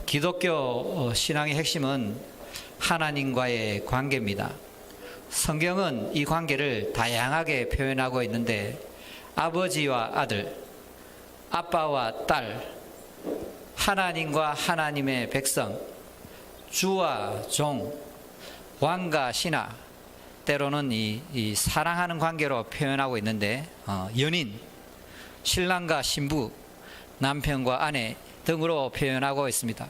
기독교 신앙의 핵심은 하나님과의 관계입니다. 성경은 이 관계를 다양하게 표현하고 있는데 아버지와 아들, 아빠와 딸, 하나님과 하나님의 백성, 주와 종, 왕과 신하, 때로는 이 사랑하는 관계로 표현하고 있는데 연인, 신랑과 신부, 남편과 아내 등으로 표현하고 있습니다.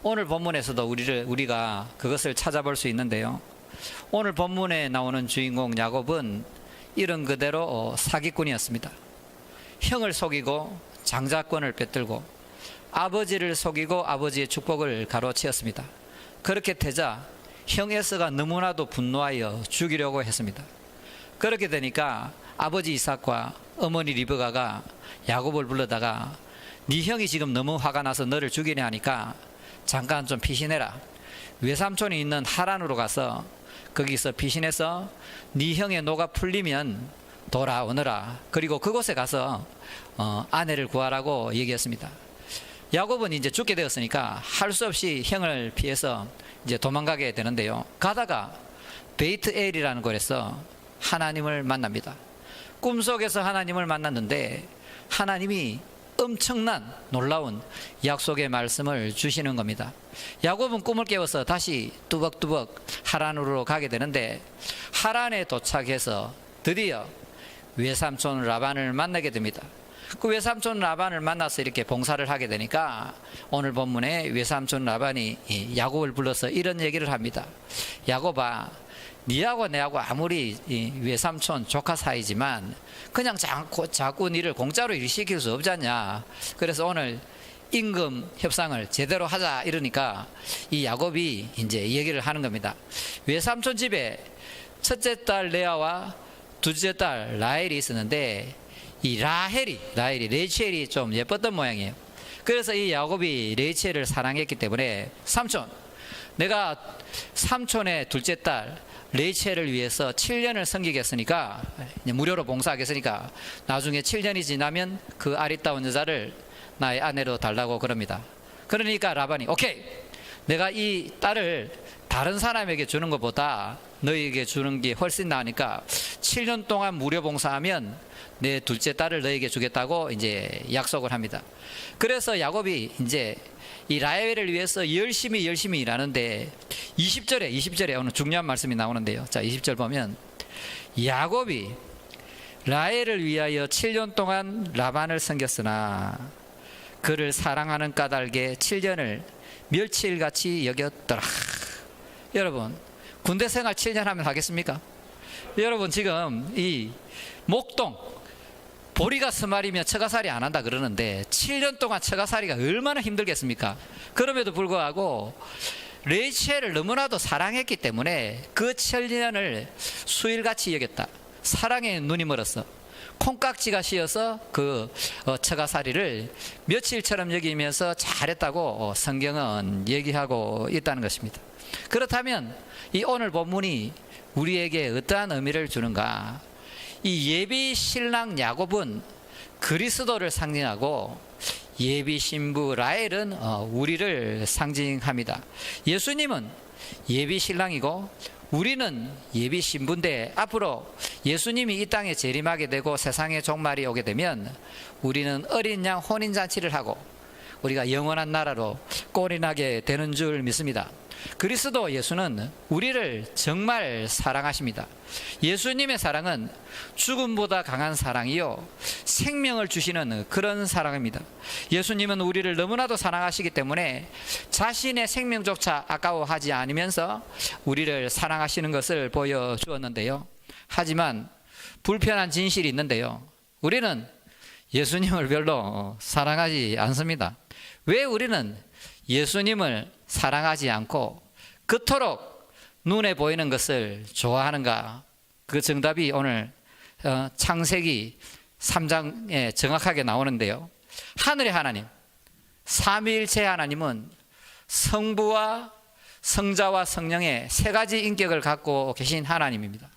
오늘 본문에서도 우리가 그것을 찾아볼 수 있는데요. 오늘 본문에 나오는 주인공 야곱은 이런 그대로 사기꾼이었습니다. 형을 속이고 장자권을 뺏들고 아버지를 속이고 아버지의 축복을 가로채었습니다. 그렇게 되자 형 에서가 너무나도 분노하여 죽이려고 했습니다. 그렇게 되니까 아버지 이삭과 어머니 리브가가 야곱을 불러다가 네 형이 지금 너무 화가 나서 너를 죽이려 하니까 잠깐 좀 피신해라. 외삼촌이 있는 하란으로 가서 거기서 피신해서 네 형의 노가 풀리면 돌아오너라. 그리고 그곳에 가서 아내를 구하라고 얘기했습니다. 야곱은 이제 죽게 되었으니까 할 수 없이 형을 피해서 이제 도망가게 되는데요. 가다가 베이트엘이라는 곳에서 하나님을 만납니다. 꿈속에서 하나님을 만났는데 하나님이 엄청난 놀라운 약속의 말씀을 주시는 겁니다. 야곱은 꿈을 깨워서 다시 뚜벅뚜벅 하란으로 가게 되는데 하란에 도착해서 드디어 외삼촌 라반을 만나게 됩니다. 그 외삼촌 라반을 만나서 이렇게 봉사를 하게 되니까 오늘 본문에 외삼촌 라반이 야곱을 불러서 이런 얘기를 합니다. 야곱아, 니하고 내하고 아무리 외삼촌 조카 사이지만 그냥 자꾸 니를 공짜로 일시킬 수 없잖냐. 그래서 오늘 임금 협상을 제대로 하자 이러니까 이 야곱이 이제 얘기를 하는 겁니다. 외삼촌 집에 첫째 딸 레아와 둘째 딸 라헬이 있었는데 이 라헬이 레이첼이 좀 예뻤던 모양이에요. 그래서 이 야곱이 레이첼을 사랑했기 때문에 삼촌, 내가 삼촌의 둘째 딸 레이첼을 위해서 7년을 섬기겠으니까 무료로 봉사하겠으니까 나중에 7년이 지나면 그 아리따운 여자를 나의 아내로 달라고 그럽니다. 그러니까 라반이 오케이, 내가 이 딸을 다른 사람에게 주는 것보다 너에게 주는 게 훨씬 나으니까 7년 동안 무료 봉사하면 내 둘째 딸을 너에게 주겠다고 이제 약속을 합니다. 그래서 야곱이 이제 이 라헬을 위해서 열심히 일하는데 20절에 오늘 중요한 말씀이 나오는데요. 자, 20절 보면 야곱이 라헬을 위하여 7년 동안 라반을 섬겼으나 그를 사랑하는 까닭에 7년을 멸치일같이 여겼더라. 여러분, 군대 생활 7년 하면 하겠습니까? 여러분, 지금 이 목동 보리가 스말이면 처가살이 안 한다 그러는데 7년 동안 처가살이가 얼마나 힘들겠습니까? 그럼에도 불구하고 레이첼을 너무나도 사랑했기 때문에 그 7년을 수일같이 여겼다. 사랑에 눈이 멀었어. 콩깍지가 씌어서 그 처가살이를 며칠처럼 여기면서 잘했다고 성경은 얘기하고 있다는 것입니다. 그렇다면 이 오늘 본문이 우리에게 어떠한 의미를 주는가? 이 예비 신랑 야곱은 그리스도를 상징하고 예비 신부 라헬은 우리를 상징합니다. 예수님은 예비 신랑이고 우리는 예비 신부인데 앞으로 예수님이 이 땅에 재림하게 되고 세상의 종말이 오게 되면 우리는 어린 양 혼인잔치를 하고 우리가 영원한 나라로 꼴인하게 되는 줄 믿습니다. 그리스도 예수는 우리를 정말 사랑하십니다. 예수님의 사랑은 죽음보다 강한 사랑이요 생명을 주시는 그런 사랑입니다. 예수님은 우리를 너무나도 사랑하시기 때문에 자신의 생명조차 아까워하지 않으면서 우리를 사랑하시는 것을 보여주었는데요. 하지만 불편한 진실이 있는데요. 우리는 예수님을 별로 사랑하지 않습니다. 왜 우리는 예수님을 사랑하지 않고 그토록 눈에 보이는 것을 좋아하는가? 그 정답이 오늘 창세기 3장에 정확하게 나오는데요. 하늘의 하나님, 삼위일체 하나님은 성부와 성자와 성령의 세 가지 인격을 갖고 계신 하나님입니다.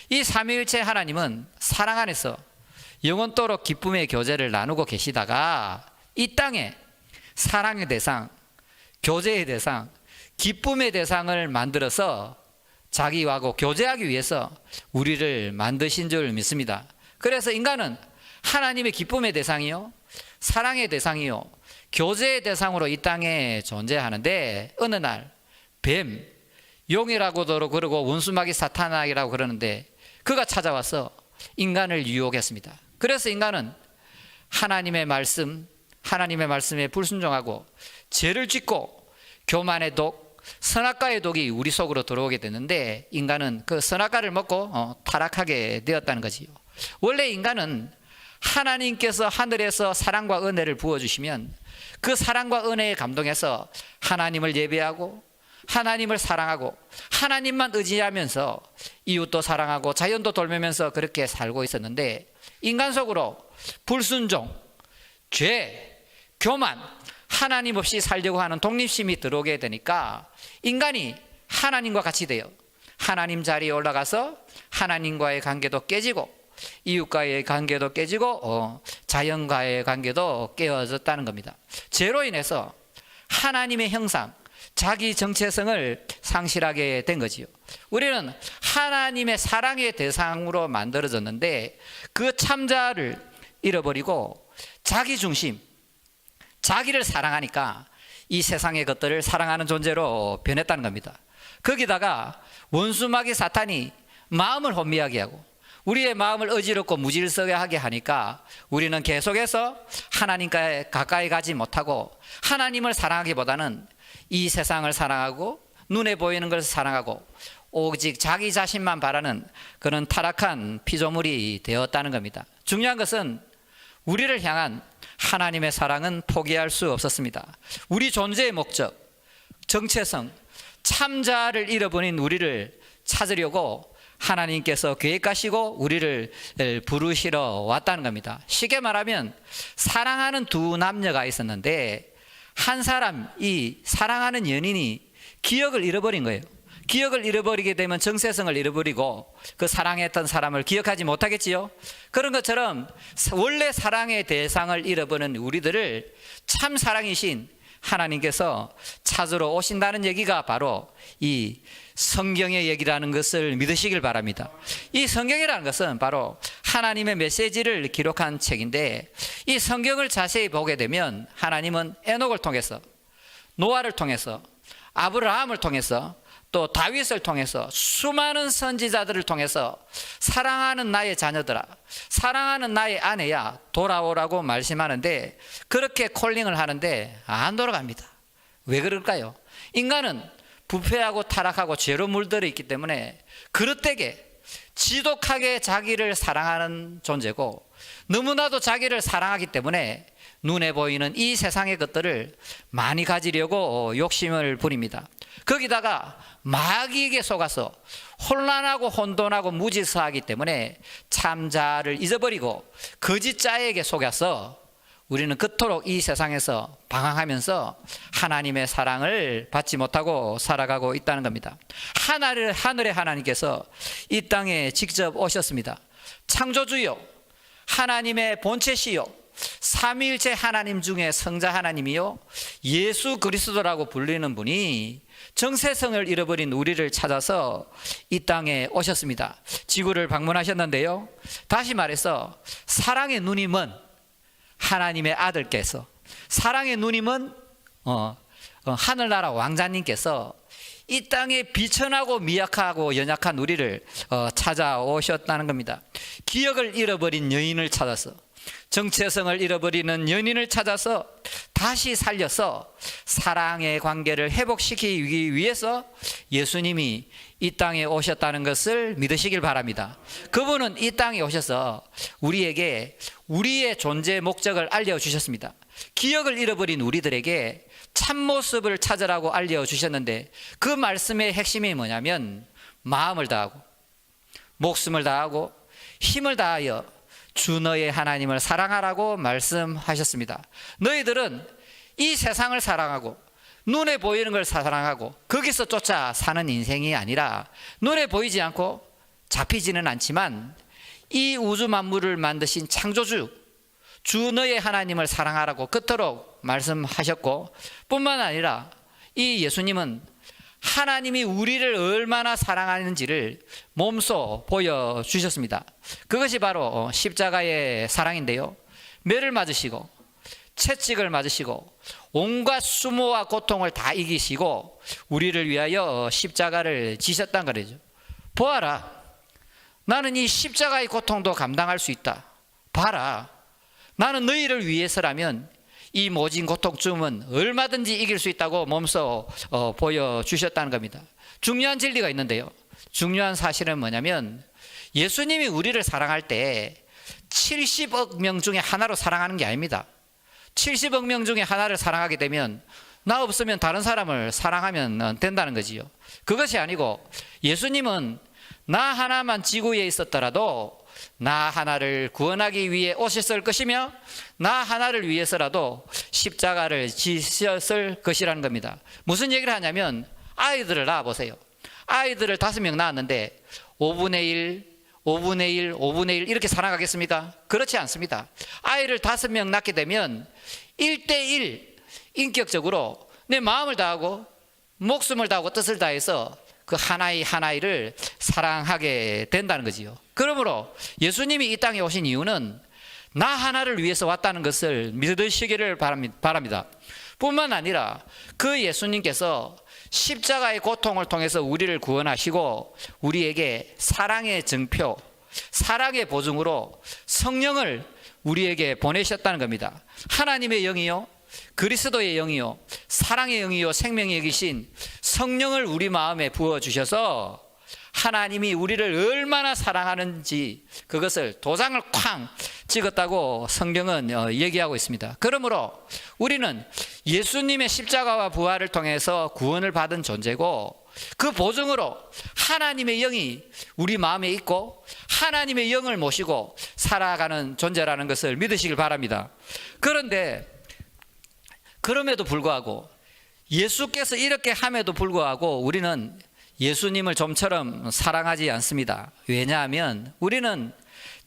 이 삼위일체 하나님은 사랑 안에서 영원토록 기쁨의 교제를 나누고 계시다가 이 땅에 사랑의 대상 교제의 대상, 기쁨의 대상을 만들어서 자기하고 교제하기 위해서 우리를 만드신 줄 믿습니다. 그래서 인간은 하나님의 기쁨의 대상이요, 사랑의 대상이요, 교제의 대상으로 이 땅에 존재하는데, 어느 날 뱀, 용이라고도 그러고 원수마귀 사탄이라고 그러는데, 그가 찾아와서 인간을 유혹했습니다. 그래서 인간은 하나님의 말씀에 불순종하고 죄를 짓고 교만의 독, 선악과의 독이 우리 속으로 들어오게 됐는데, 인간은 그 선악과를 먹고 타락하게 되었다는 거지요. 원래 인간은 하나님께서 하늘에서 사랑과 은혜를 부어주시면 그 사랑과 은혜에 감동해서 하나님을 예배하고 하나님을 사랑하고 하나님만 의지하면서 이웃도 사랑하고 자연도 돌보면서 그렇게 살고 있었는데, 인간 속으로 불순종, 죄, 교만, 하나님 없이 살려고 하는 독립심이 들어오게 되니까 인간이 하나님과 같이 돼요. 하나님 자리에 올라가서 하나님과의 관계도 깨지고 이웃과의 관계도 깨지고 자연과의 관계도 깨어졌다는 겁니다. 죄로 인해서 하나님의 형상, 자기 정체성을 상실하게 된 거지요. 우리는 하나님의 사랑의 대상으로 만들어졌는데, 그 참자를 잃어버리고 자기 중심, 자기를 사랑하니까 이 세상의 것들을 사랑하는 존재로 변했다는 겁니다. 거기다가 원수마귀 사탄이 마음을 혼미하게 하고 우리의 마음을 어지럽고 무질서하게 하니까 우리는 계속해서 하나님과 가까이 가지 못하고 하나님을 사랑하기보다는 이 세상을 사랑하고 눈에 보이는 것을 사랑하고 오직 자기 자신만 바라는 그런 타락한 피조물이 되었다는 겁니다. 중요한 것은 우리를 향한 하나님의 사랑은 포기할 수 없었습니다. 우리 존재의 목적, 정체성, 참자를 잃어버린 우리를 찾으려고 하나님께서 계획하시고 우리를 부르시러 왔다는 겁니다. 쉽게 말하면 사랑하는 두 남녀가 있었는데, 한 사람이 사랑하는 연인이 기억을 잃어버린 거예요. 기억을 잃어버리게 되면 정체성을 잃어버리고 그 사랑했던 사람을 기억하지 못하겠지요. 그런 것처럼 원래 사랑의 대상을 잃어버린 우리들을 참 사랑이신 하나님께서 찾으러 오신다는 얘기가 바로 이 성경의 얘기라는 것을 믿으시길 바랍니다. 이 성경이라는 것은 바로 하나님의 메시지를 기록한 책인데, 이 성경을 자세히 보게 되면 하나님은 에녹을 통해서, 노아를 통해서, 아브라함을 통해서, 또 다윗을 통해서, 수많은 선지자들을 통해서 사랑하는 나의 자녀들아, 사랑하는 나의 아내야 돌아오라고 말씀하는데, 그렇게 콜링을 하는데 안 돌아갑니다. 왜 그럴까요? 인간은 부패하고 타락하고 죄로 물들어 있기 때문에 그릇되게 지독하게 자기를 사랑하는 존재고, 너무나도 자기를 사랑하기 때문에 눈에 보이는 이 세상의 것들을 많이 가지려고 욕심을 부립니다. 거기다가 마귀에게 속아서 혼란하고 혼돈하고 무질서하기 때문에 참자를 잊어버리고 거짓자에게 속아서 우리는 그토록 이 세상에서 방황하면서 하나님의 사랑을 받지 못하고 살아가고 있다는 겁니다. 하늘의 하나님께서 이 땅에 직접 오셨습니다. 창조주요, 하나님의 본체시요, 삼위일체 하나님 중에 성자 하나님이요, 예수 그리스도라고 불리는 분이 정체성을 잃어버린 우리를 찾아서 이 땅에 오셨습니다. 지구를 방문하셨는데요, 다시 말해서 사랑의 누님은 하나님의 아들께서, 사랑의 누님은 하늘나라 왕자님께서 이 땅에 비천하고 미약하고 연약한 우리를 찾아오셨다는 겁니다. 기억을 잃어버린 여인을 찾아서, 정체성을 잃어버리는 연인을 찾아서 다시 살려서 사랑의 관계를 회복시키기 위해서 예수님이 이 땅에 오셨다는 것을 믿으시길 바랍니다. 그분은 이 땅에 오셔서 우리에게 우리의 존재 목적을 알려주셨습니다. 기억을 잃어버린 우리들에게 참모습을 찾으라고 알려주셨는데, 그 말씀의 핵심이 뭐냐면 마음을 다하고 목숨을 다하고 힘을 다하여 주 너의 하나님을 사랑하라고 말씀하셨습니다. 너희들은 이 세상을 사랑하고 눈에 보이는 걸 사랑하고 거기서 쫓아 사는 인생이 아니라, 눈에 보이지 않고 잡히지는 않지만 이 우주 만물을 만드신 창조주 주 너의 하나님을 사랑하라고 그토록 말씀하셨고, 뿐만 아니라 이 예수님은 하나님이 우리를 얼마나 사랑하는지를 몸소 보여주셨습니다. 그것이 바로 십자가의 사랑인데요. 매를 맞으시고 채찍을 맞으시고 온갖 수모와 고통을 다 이기시고 우리를 위하여 십자가를 지셨다는 거죠. 보아라, 나는 이 십자가의 고통도 감당할 수 있다. 봐라, 나는 너희를 위해서라면 이 모진 고통쯤은 얼마든지 이길 수 있다고 몸소 보여주셨다는 겁니다. 중요한 진리가 있는데요. 중요한 사실은 뭐냐면 예수님이 우리를 사랑할 때 70억 명 중에 하나로 사랑하는 게 아닙니다. 70억 명 중에 하나를 사랑하게 되면 나 없으면 다른 사람을 사랑하면 된다는 거지요. 그것이 아니고 예수님은 나 하나만 지구에 있었더라도 나 하나를 구원하기 위해 오셨을 것이며 나 하나를 위해서라도 십자가를 지셨을 것이라는 겁니다. 무슨 얘기를 하냐면 아이들을 낳아보세요. 아이들을 5명 낳았는데 5분의 1, 5분의 1, 5분의 1 이렇게 살아가겠습니까? 그렇지 않습니다. 아이를 5명 낳게 되면 1대1 인격적으로 내 마음을 다하고 목숨을 다하고 뜻을 다해서 그 하나의 하나를 사랑하게 된다는 거지요. 그러므로 예수님이 이 땅에 오신 이유는 나 하나를 위해서 왔다는 것을 믿으시기를 바랍니다. 뿐만 아니라 그 예수님께서 십자가의 고통을 통해서 우리를 구원하시고 우리에게 사랑의 증표, 사랑의 보증으로 성령을 우리에게 보내셨다는 겁니다. 하나님의 영이요, 그리스도의 영이요, 사랑의 영이요, 생명의 영이신 성령을 우리 마음에 부어주셔서 하나님이 우리를 얼마나 사랑하는지 그것을 도장을 쾅 찍었다고 성경은 얘기하고 있습니다. 그러므로 우리는 예수님의 십자가와 부활을 통해서 구원을 받은 존재고 그 보증으로 하나님의 영이 우리 마음에 있고 하나님의 영을 모시고 살아가는 존재라는 것을 믿으시길 바랍니다. 그런데 그럼에도 불구하고 예수께서 이렇게 함에도 불구하고 우리는 예수님을 좀처럼 사랑하지 않습니다. 왜냐하면 우리는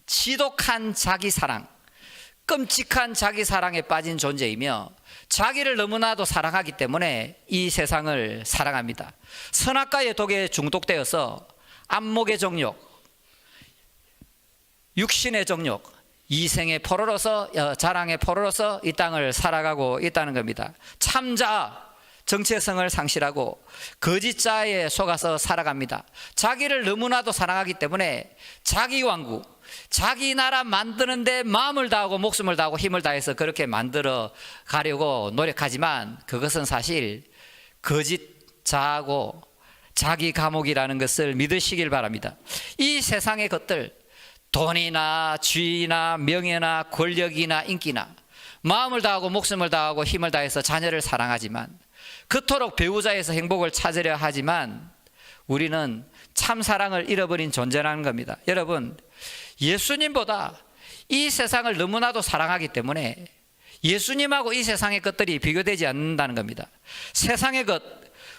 지독한 자기 사랑, 끔찍한 자기 사랑에 빠진 존재이며 자기를 너무나도 사랑하기 때문에 이 세상을 사랑합니다. 선악과의 독에 중독되어서 안목의 정욕, 육신의 정욕, 이생의 포로로서 자랑의 포로로서 이 땅을 살아가고 있다는 겁니다. 참자 정체성을 상실하고 거짓자에 속아서 살아갑니다. 자기를 너무나도 사랑하기 때문에 자기 왕국, 자기 나라 만드는데 마음을 다하고 목숨을 다하고 힘을 다해서 그렇게 만들어 가려고 노력하지만 그것은 사실 거짓자하고 자기 감옥이라는 것을 믿으시길 바랍니다. 이 세상의 것들, 돈이나 지위나 명예나 권력이나 인기나 마음을 다하고 목숨을 다하고 힘을 다해서 자녀를 사랑하지만 그토록 배우자에서 행복을 찾으려 하지만 우리는 참 사랑을 잃어버린 존재라는 겁니다. 여러분, 예수님보다 이 세상을 너무나도 사랑하기 때문에 예수님하고 이 세상의 것들이 비교되지 않는다는 겁니다. 세상의 것,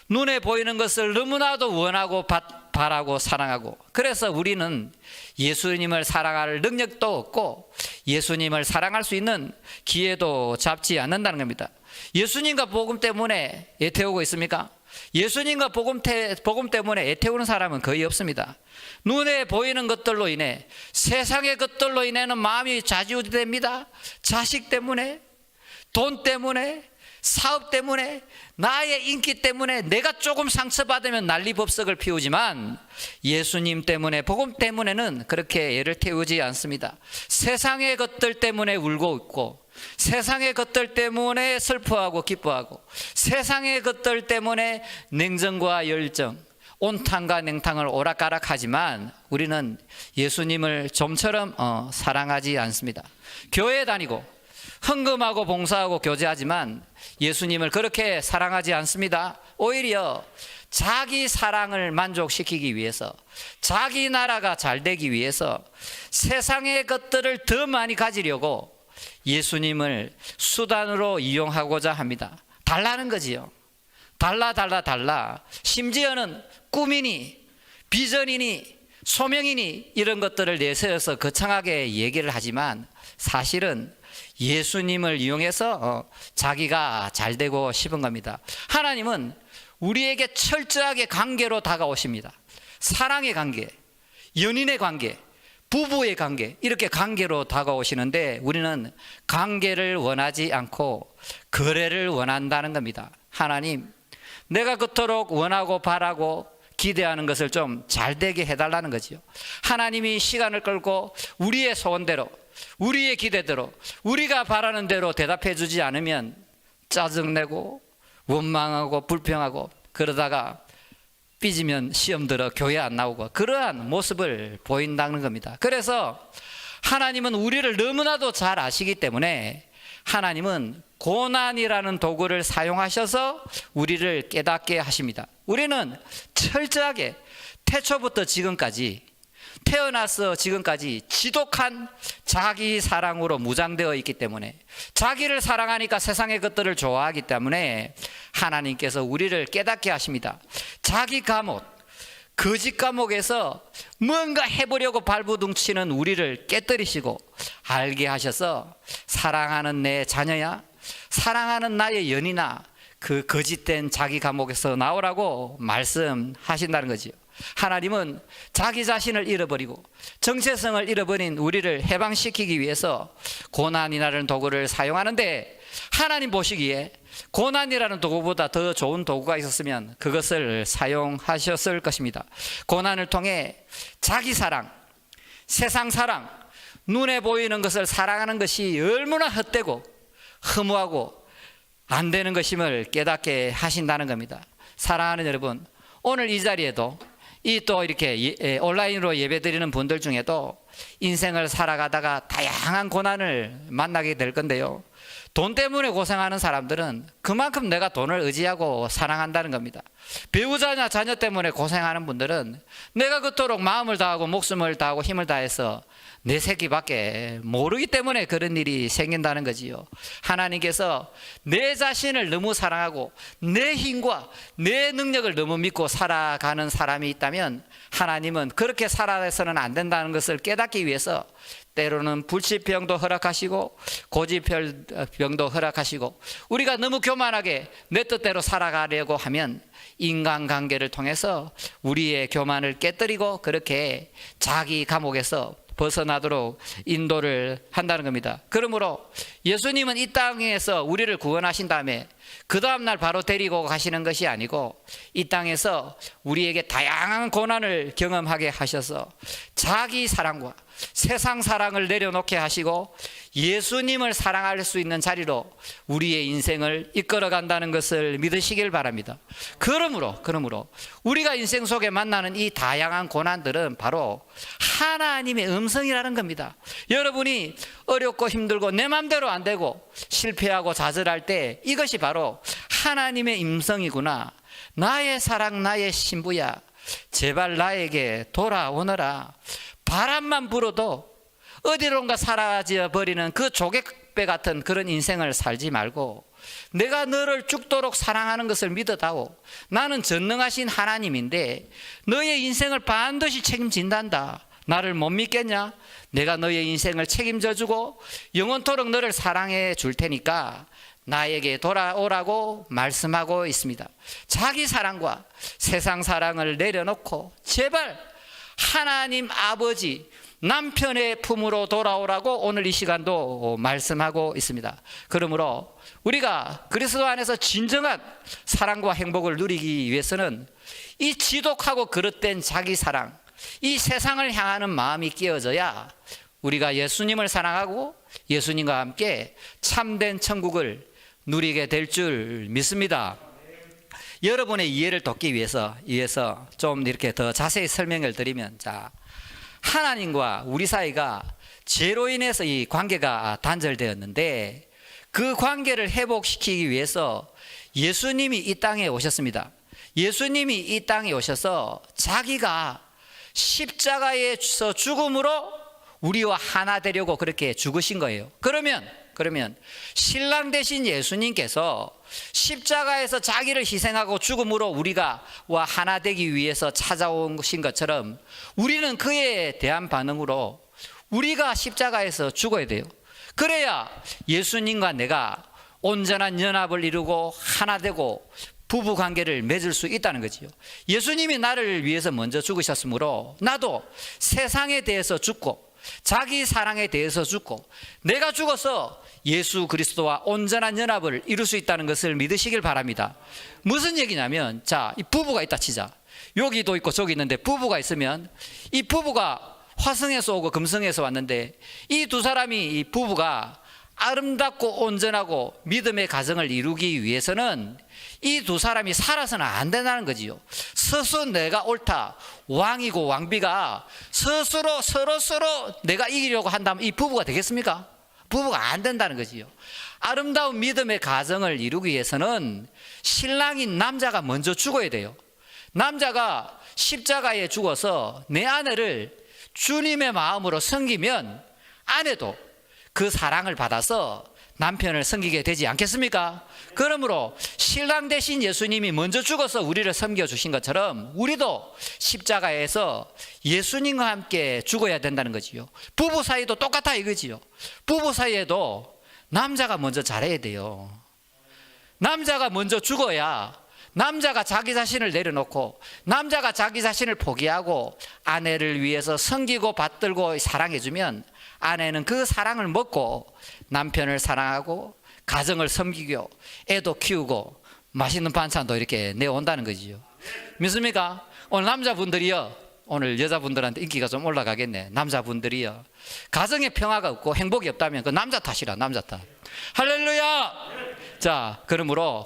눈에 보이는 것을 너무나도 원하고 바라고 사랑하고, 그래서 우리는 예수님을 사랑할 능력도 없고 예수님을 사랑할 수 있는 기회도 잡지 않는다는 겁니다. 예수님과 복음 때문에 애태우고 있습니까? 예수님과 복음 때문에 애태우는 사람은 거의 없습니다. 눈에 보이는 것들로 인해, 세상의 것들로 인해는 마음이 좌지우지됩니다. 자식 때문에, 돈 때문에, 사업 때문에, 나의 인기 때문에 내가 조금 상처받으면 난리법석을 피우지만 예수님 때문에, 복음 때문에는 그렇게 애를 태우지 않습니다. 세상의 것들 때문에 울고 있고, 세상의 것들 때문에 슬퍼하고 기뻐하고, 세상의 것들 때문에 냉정과 열정, 온탕과 냉탕을 오락가락하지만 우리는 예수님을 좀처럼 사랑하지 않습니다. 교회 다니고 헌금하고 봉사하고 교제하지만 예수님을 그렇게 사랑하지 않습니다. 오히려 자기 사랑을 만족시키기 위해서, 자기 나라가 잘 되기 위해서 세상의 것들을 더 많이 가지려고 예수님을 수단으로 이용하고자 합니다. 달라는 거지요. 달라. 심지어는 꿈이니 비전이니 소명인이 이런 것들을 내세워서 거창하게 얘기를 하지만 사실은 예수님을 이용해서 자기가 잘 되고 싶은 겁니다. 하나님은 우리에게 철저하게 관계로 다가오십니다. 사랑의 관계, 연인의 관계, 부부의 관계, 이렇게 관계로 다가오시는데 우리는 관계를 원하지 않고 거래를 원한다는 겁니다. 하나님, 내가 그토록 원하고 바라고 기대하는 것을 좀 잘 되게 해달라는 거지요. 하나님이 시간을 끌고 우리의 소원대로, 우리의 기대대로, 우리가 바라는 대로 대답해 주지 않으면 짜증내고 원망하고 불평하고 그러다가 삐지면 시험 들어 교회 안 나오고 그러한 모습을 보인다는 겁니다. 그래서 하나님은 우리를 너무나도 잘 아시기 때문에 하나님은 고난이라는 도구를 사용하셔서 우리를 깨닫게 하십니다. 우리는 철저하게 태초부터 지금까지, 태어나서 지금까지 지독한 자기 사랑으로 무장되어 있기 때문에, 자기를 사랑하니까 세상의 것들을 좋아하기 때문에 하나님께서 우리를 깨닫게 하십니다. 자기 감옥, 거짓 감옥에서 뭔가 해보려고 발부둥치는 우리를 깨뜨리시고 알게 하셔서 사랑하는 내 자녀야, 사랑하는 나의 연인아, 그 거짓된 자기 감옥에서 나오라고 말씀하신다는 거지요. 하나님은 자기 자신을 잃어버리고 정체성을 잃어버린 우리를 해방시키기 위해서 고난이라는 도구를 사용하는데, 하나님 보시기에 고난이라는 도구보다 더 좋은 도구가 있었으면 그것을 사용하셨을 것입니다. 고난을 통해 자기 사랑, 세상 사랑, 눈에 보이는 것을 사랑하는 것이 얼마나 헛되고 허무하고 안 되는 것임을 깨닫게 하신다는 겁니다. 사랑하는 여러분, 오늘 이 자리에도 또 이렇게 온라인으로 예배드리는 분들 중에도 인생을 살아가다가 다양한 고난을 만나게 될 건데요, 돈 때문에 고생하는 사람들은 그만큼 내가 돈을 의지하고 사랑한다는 겁니다. 배우자냐 자녀 때문에 고생하는 분들은 내가 그토록 마음을 다하고 목숨을 다하고 힘을 다해서 내 새끼밖에 모르기 때문에 그런 일이 생긴다는 거지요. 하나님께서 내 자신을 너무 사랑하고 내 힘과 내 능력을 너무 믿고 살아가는 사람이 있다면 하나님은 그렇게 살아서는 안 된다는 것을 깨닫기 위해서 때로는 불치병도 허락하시고 고지병도 허락하시고, 우리가 너무 교만하게 내 뜻대로 살아가려고 하면 인간관계를 통해서 우리의 교만을 깨뜨리고 그렇게 자기 감옥에서 벗어나도록 인도를 한다는 겁니다. 그러므로 예수님은 이 땅에서 우리를 구원하신 다음에 그 다음날 바로 데리고 가시는 것이 아니고 이 땅에서 우리에게 다양한 고난을 경험하게 하셔서 자기 사랑과 세상 사랑을 내려놓게 하시고 예수님을 사랑할 수 있는 자리로 우리의 인생을 이끌어 간다는 것을 믿으시길 바랍니다. 그러므로 우리가 인생 속에 만나는 이 다양한 고난들은 바로 하나님의 음성이라는 겁니다. 여러분이 어렵고 힘들고 내 맘대로 안 되고 실패하고 좌절할 때 이것이 바로 하나님의 음성이구나. 나의 사랑, 나의 신부야, 제발 나에게 돌아오너라. 바람만 불어도 어디론가 사라져 버리는 그 조개배 같은 그런 인생을 살지 말고 내가 너를 죽도록 사랑하는 것을 믿어다오. 나는 전능하신 하나님인데 너의 인생을 반드시 책임진단다. 나를 못 믿겠냐? 내가 너의 인생을 책임져 주고 영원토록 너를 사랑해 줄 테니까 나에게 돌아오라고 말씀하고 있습니다. 자기 사랑과 세상 사랑을 내려놓고 제발 하나님 아버지 남편의 품으로 돌아오라고 오늘 이 시간도 말씀하고 있습니다. 그러므로 우리가 그리스도 안에서 진정한 사랑과 행복을 누리기 위해서는 이 지독하고 그릇된 자기 사랑, 이 세상을 향하는 마음이 끼어져야 우리가 예수님을 사랑하고 예수님과 함께 참된 천국을 누리게 될 줄 믿습니다. 여러분의 이해를 돕기 위해서 좀 이렇게 더 자세히 설명을 드리면, 자, 하나님과 우리 사이가 죄로 인해서 이 관계가 단절되었는데 그 관계를 회복시키기 위해서 예수님이 이 땅에 오셨습니다. 예수님이 이 땅에 오셔서 자기가 십자가에서 죽음으로 우리와 하나 되려고 그렇게 죽으신 거예요. 그러면 신랑 되신 예수님께서 십자가에서 자기를 희생하고 죽음으로 우리가 하나 되기 위해서 찾아오신 것처럼 우리는 그에 대한 반응으로 우리가 십자가에서 죽어야 돼요. 그래야 예수님과 내가 온전한 연합을 이루고 하나 되고 부부 관계를 맺을 수 있다는 거지요. 예수님이 나를 위해서 먼저 죽으셨으므로 나도 세상에 대해서 죽고 자기 사랑에 대해서 죽고 내가 죽어서 예수 그리스도와 온전한 연합을 이룰 수 있다는 것을 믿으시길 바랍니다. 무슨 얘기냐면, 자, 이 부부가 있다 치자. 여기도 있고 저기 있는데 부부가 있으면 이 부부가 화성에서 오고 금성에서 왔는데 이 두 사람이, 이 부부가 아름답고 온전하고 믿음의 가정을 이루기 위해서는 이 두 사람이 살아서는 안 된다는 거지요. 스스로 내가 옳다, 왕이고 왕비가 스스로 서로 내가 이기려고 한다면 이 부부가 되겠습니까? 부부가 안 된다는 거지요. 아름다운 믿음의 가정을 이루기 위해서는 신랑인 남자가 먼저 죽어야 돼요. 남자가 십자가에 죽어서 내 아내를 주님의 마음으로 섬기면 아내도 그 사랑을 받아서 남편을 섬기게 되지 않겠습니까? 그러므로 신랑 되신 예수님이 먼저 죽어서 우리를 섬겨주신 것처럼 우리도 십자가에서 예수님과 함께 죽어야 된다는 거지요. 부부 사이도 똑같아 이거지요. 부부 사이에도 남자가 먼저 잘해야 돼요. 남자가 먼저 죽어야 남자가 자기 자신을 내려놓고 남자가 자기 자신을 포기하고 아내를 위해서 섬기고 받들고 사랑해주면 아내는 그 사랑을 먹고 남편을 사랑하고 가정을 섬기고 애도 키우고 맛있는 반찬도 이렇게 내온다는 거지요. 믿습니까? 오늘 남자분들이요, 오늘 여자분들한테 인기가 좀 올라가겠네. 남자분들이요, 가정에 평화가 없고 행복이 없다면 그 남자 탓이라, 남자 탓. 할렐루야. 자, 그러므로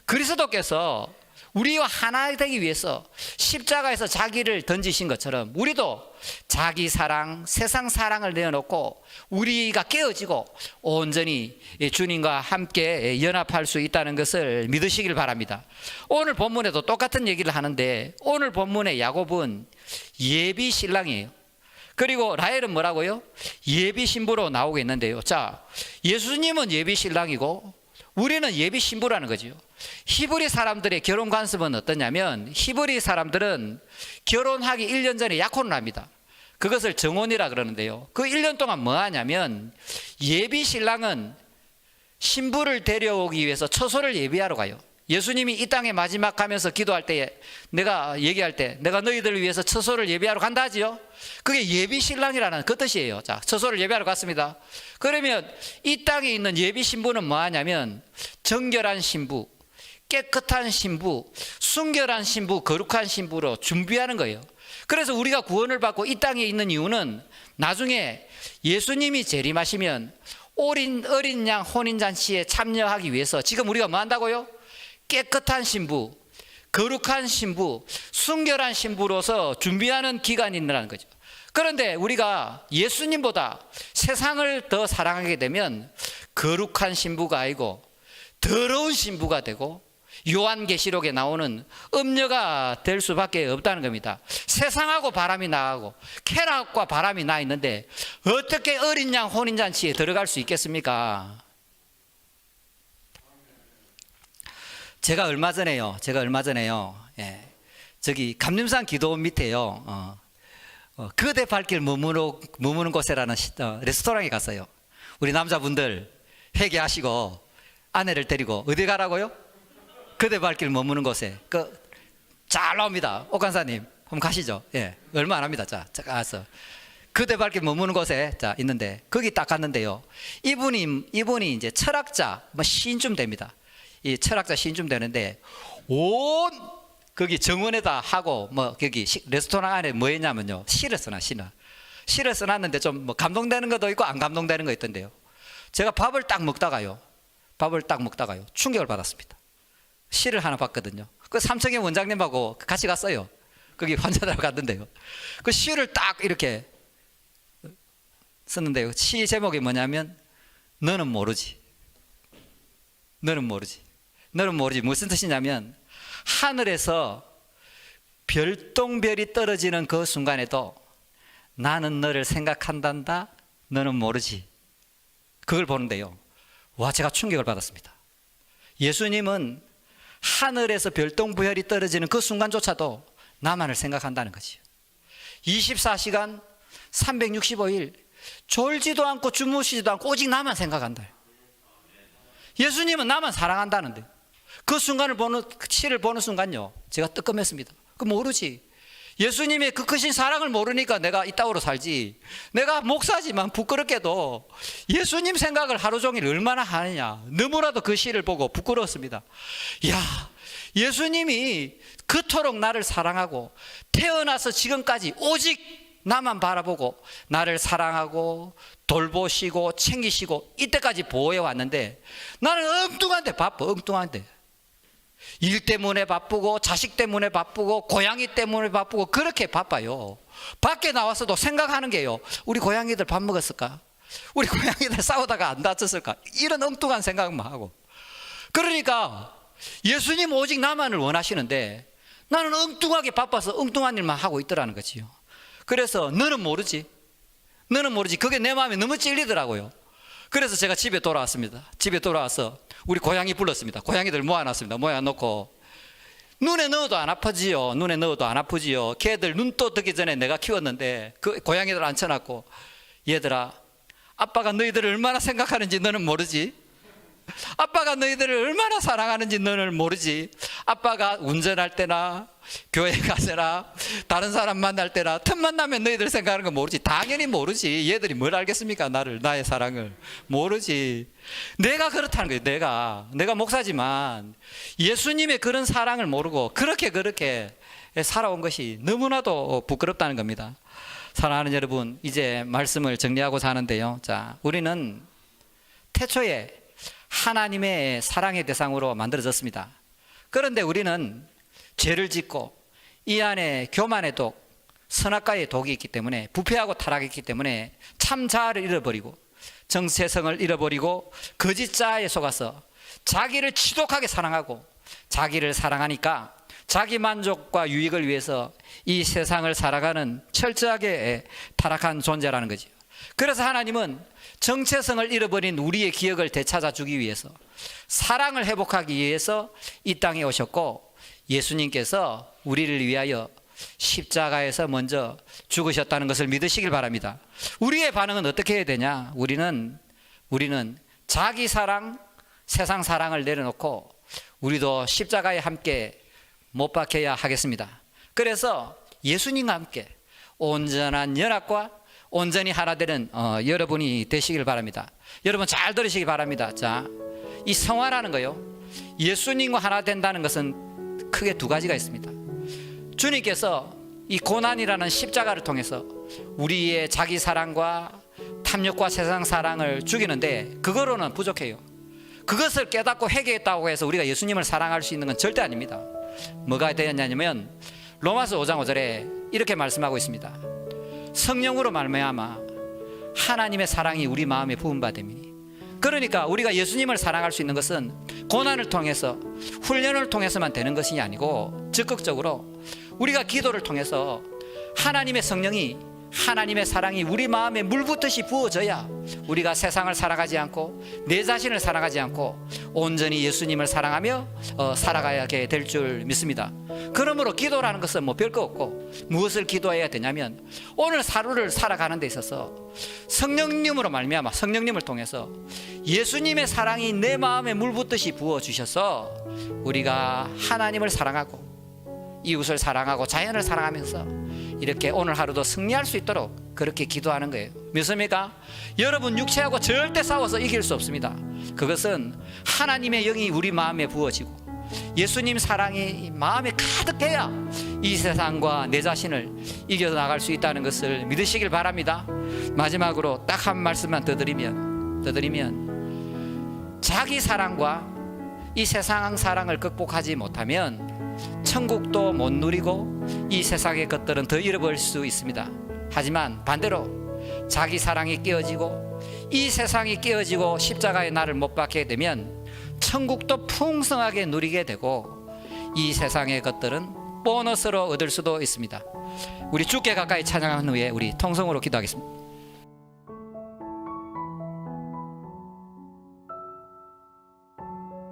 그리스도께서 우리와 하나 되기 위해서 십자가에서 자기를 던지신 것처럼 우리도 자기 사랑, 세상 사랑을 내어놓고 우리가 깨어지고 온전히 주님과 함께 연합할 수 있다는 것을 믿으시길 바랍니다. 오늘 본문에도 똑같은 얘기를 하는데 오늘 본문의 야곱은 예비 신랑이에요. 그리고 라헬은 뭐라고요? 예비 신부로 나오고 있는데요. 자, 예수님은 예비 신랑이고 우리는 예비 신부라는 거죠. 히브리 사람들의 결혼 관습은 어떠냐면 히브리 사람들은 결혼하기 1년 전에 약혼을 합니다. 그것을 정혼이라 그러는데요. 그 1년 동안 뭐 하냐면 예비 신랑은 신부를 데려오기 위해서 처소를 예비하러 가요. 예수님이 이 땅에 마지막 가면서 기도할 때에 내가 얘기할 때 내가 너희들을 위해서 처소를 예비하러 간다 하지요. 그게 예비 신랑이라는 그 뜻이에요. 자, 처소를 예비하러 갔습니다. 그러면 이 땅에 있는 예비 신부는 뭐 하냐면 정결한 신부, 깨끗한 신부, 순결한 신부, 거룩한 신부로 준비하는 거예요. 그래서 우리가 구원을 받고 이 땅에 있는 이유는 나중에 예수님이 재림하시면 어린 양 혼인잔치에 참여하기 위해서 지금 우리가 뭐 한다고요? 깨끗한 신부, 거룩한 신부, 순결한 신부로서 준비하는 기간이 있는 거죠. 그런데 우리가 예수님보다 세상을 더 사랑하게 되면 거룩한 신부가 아니고 더러운 신부가 되고 요한계시록에 나오는 음녀가 될 수밖에 없다는 겁니다. 세상하고 바람이 나가고 쾌락과 바람이 나 있는데 어떻게 어린 양 혼인잔치에 들어갈 수 있겠습니까? 제가 얼마 전에요. 저기 감림산 기도원 밑에요. 그대 발길 머무는 곳이라는 레스토랑에 갔어요. 우리 남자분들 회개하시고 아내를 데리고 어디 가라고요? 그대 발길 머무는 곳에 잘 나옵니다. 옥간사님 한번 가시죠. 예, 얼마 안 합니다. 자, 가서 그대 발길 머무는 곳에 있는데 거기 딱 갔는데요. 이분이 이제 철학자 시인쯤 됩니다. 이 철학자 시인쯤 되는데 온 거기 정원에다 하고 거기 레스토랑 안에 뭐 했냐면요, 시를 써놨는데 좀 감동되는 것도 있고 안 감동되는 거 있던데요. 제가 밥을 딱 먹다가요 충격을 받았습니다. 시를 하나 봤거든요. 그 삼청의 원장님하고 같이 갔어요. 거기 환자들하고 갔는데요. 그 시를 딱 이렇게 썼는데요. 시 제목이 뭐냐면 너는 모르지. 무슨 뜻이냐면 하늘에서 별똥별이 떨어지는 그 순간에도 나는 너를 생각한단다, 너는 모르지. 그걸 보는데요, 와, 제가 충격을 받았습니다. 예수님은 하늘에서 별똥부혈이 떨어지는 그 순간조차도 나만을 생각한다는 거지요. 24시간 365일 졸지도 않고 주무시지도 않고 오직 나만 생각한다. 예수님은 나만 사랑한다는데 그 순간을 보는, 그 시를 보는 순간요, 제가 뜨끔했습니다. 그 모르지. 예수님의 그 크신 사랑을 모르니까 내가 이 땅으로 살지. 내가 목사지만 부끄럽게도 예수님 생각을 하루 종일 얼마나 하느냐. 너무나도 그 시를 보고 부끄러웠습니다. 야, 예수님이 그토록 나를 사랑하고 태어나서 지금까지 오직 나만 바라보고 나를 사랑하고 돌보시고 챙기시고 이때까지 보호해 왔는데 나는 엉뚱한데 바빠. 엉뚱한데 일 때문에 바쁘고 자식 때문에 바쁘고 고양이 때문에 바쁘고 그렇게 바빠요. 밖에 나와서도 생각하는 게요, 우리 고양이들 밥 먹었을까? 우리 고양이들 싸우다가 안 다쳤을까? 이런 엉뚱한 생각만 하고. 그러니까 예수님 오직 나만을 원하시는데 나는 엉뚱하게 바빠서 엉뚱한 일만 하고 있더라는 거지요. 그래서 너는 모르지, 너는 모르지. 그게 내 마음에 너무 찔리더라고요. 그래서 제가 집에 돌아왔습니다. 집에 돌아와서 우리 고양이 불렀습니다. 고양이들 모아놨습니다. 모아놓고 눈에 넣어도 안 아프지요. 눈에 넣어도 안 아프지요. 걔들 눈 떠 뜨기 전에 내가 키웠는데 그 고양이들 앉혀놨고, 얘들아, 아빠가 너희들을 얼마나 생각하는지 너는 모르지. 아빠가 너희들을 얼마나 사랑하는지 너는 모르지. 아빠가 운전할 때나 교회 가서나 다른 사람 만날 때나 틈만 나면 너희들 생각하는 거 모르지. 당연히 모르지. 얘들이 뭘 알겠습니까? 나를, 나의 사랑을 모르지. 내가 그렇다는 거예요. 내가 목사지만 예수님의 그런 사랑을 모르고 그렇게 살아온 것이 너무나도 부끄럽다는 겁니다. 사랑하는 여러분, 이제 말씀을 정리하고자 하는데요, 자, 우리는 태초에 하나님의 사랑의 대상으로 만들어졌습니다. 그런데 우리는 죄를 짓고 이 안에 교만의 독, 선악과의 독이 있기 때문에, 부패하고 타락했기 때문에 참 자아를 잃어버리고 정체성을 잃어버리고 거짓 자아에 속아서 자기를 지독하게 사랑하고, 자기를 사랑하니까 자기 만족과 유익을 위해서 이 세상을 살아가는 철저하게 타락한 존재라는 거죠. 그래서 하나님은 정체성을 잃어버린 우리의 기억을 되찾아주기 위해서, 사랑을 회복하기 위해서 이 땅에 오셨고, 예수님께서 우리를 위하여 십자가에서 먼저 죽으셨다는 것을 믿으시길 바랍니다. 우리의 반응은 어떻게 해야 되냐? 우리는 자기 사랑, 세상 사랑을 내려놓고 우리도 십자가에 함께 못 박혀야 하겠습니다. 그래서 예수님과 함께 온전한 연합과 온전히 하나 되는 여러분이 되시길 바랍니다. 여러분 잘 들으시기 바랍니다. 자, 이 성화라는 거요, 예수님과 하나 된다는 것은 크게 두 가지가 있습니다. 주님께서 이 고난이라는 십자가를 통해서 우리의 자기 사랑과 탐욕과 세상 사랑을 죽이는데 그거로는 부족해요. 그것을 깨닫고 회개했다고 해서 우리가 예수님을 사랑할 수 있는 건 절대 아닙니다. 뭐가 되었냐면 로마서 5장 5절에 이렇게 말씀하고 있습니다. 성령으로 말미암아 하나님의 사랑이 우리 마음에 부은 바 됨이니. 그러니까 우리가 예수님을 사랑할 수 있는 것은 고난을 통해서, 훈련을 통해서만 되는 것이 아니고, 적극적으로 우리가 기도를 통해서 하나님의 성령이, 하나님의 사랑이 우리 마음에 물붓듯이 부어져야 우리가 세상을 살아가지 않고 내 자신을 살아가지 않고 온전히 예수님을 사랑하며 살아가게 될 줄 믿습니다. 그러므로 기도라는 것은 뭐 별거 없고, 무엇을 기도해야 되냐면 오늘 하루를 살아가는 데 있어서 성령님으로 말미암아, 성령님을 통해서 예수님의 사랑이 내 마음에 물붓듯이 부어주셔서 우리가 하나님을 사랑하고 이웃을 사랑하고 자연을 사랑하면서 이렇게 오늘 하루도 승리할 수 있도록 그렇게 기도하는 거예요. 믿습니까? 여러분, 육체하고 절대 싸워서 이길 수 없습니다. 그것은 하나님의 영이 우리 마음에 부어지고 예수님 사랑이 마음에 가득해야 이 세상과 내 자신을 이겨나갈 수 있다는 것을 믿으시길 바랍니다. 마지막으로 딱 한 말씀만 더 드리면 자기 사랑과 이 세상 사랑을 극복하지 못하면 천국도 못 누리고 이 세상의 것들은 더 잃어버릴 수 있습니다. 하지만 반대로 자기 사랑이 깨어지고 이 세상이 깨어지고 십자가의 나를 못 박게 되면 천국도 풍성하게 누리게 되고 이 세상의 것들은 보너스로 얻을 수도 있습니다. 우리 주께 가까이 찬양한 후에 우리 통성으로 기도하겠습니다.